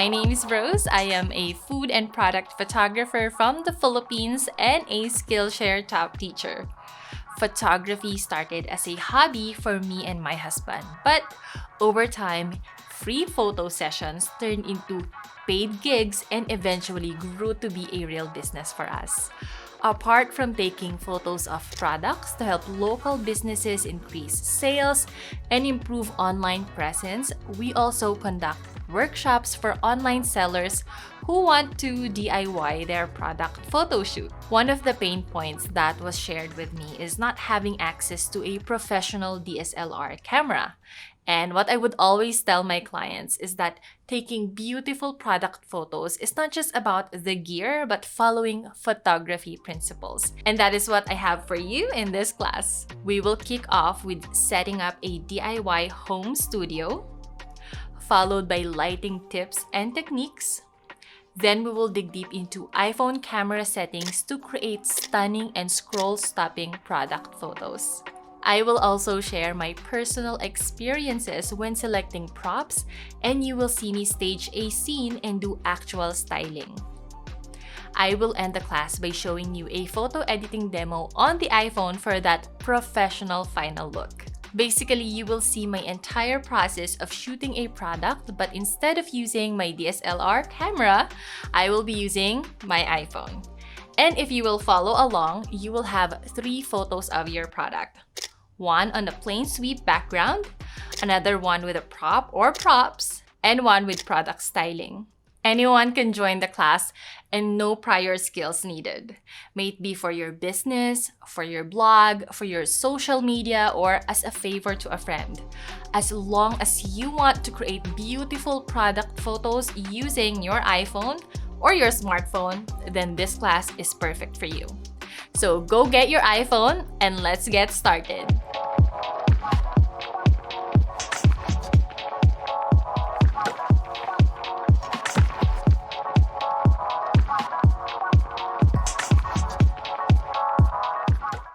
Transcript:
My name is Rose. I am a food and product photographer from the Philippines and a Skillshare top teacher. Photography started as a hobby for me and my husband, but over time, free photo sessions turned into paid gigs and eventually grew to be a real business for us. Apart from taking photos of products to help local businesses increase sales and improve online presence, we also conduct workshops for online sellers who want to DIY their product photo shoot. One of the pain points that was shared with me is not having access to a professional DSLR camera. And what I would always tell my clients is that taking beautiful product photos is not just about the gear, but following photography principles. And that is what I have for you in this class. We will kick off with setting up a DIY home studio, followed by lighting tips and techniques. Then we will dig deep into iPhone camera settings to create stunning and scroll-stopping product photos. I will also share my personal experiences when selecting props, and you will see me stage a scene and do actual styling. I will end the class by showing you a photo editing demo on the iPhone for that professional final look. Basically, you will see my entire process of shooting a product, but instead of using my DSLR camera, I will be using my iPhone. And if you will follow along, you will have 3 photos of your product. One on a plain sweep background, another one with a prop or props, and one with product styling. Anyone can join the class and no prior skills needed. May it be for your business, for your blog, for your social media, or as a favor to a friend. As long as you want to create beautiful product photos using your iPhone or your smartphone, then this class is perfect for you. So go get your iPhone and let's get started.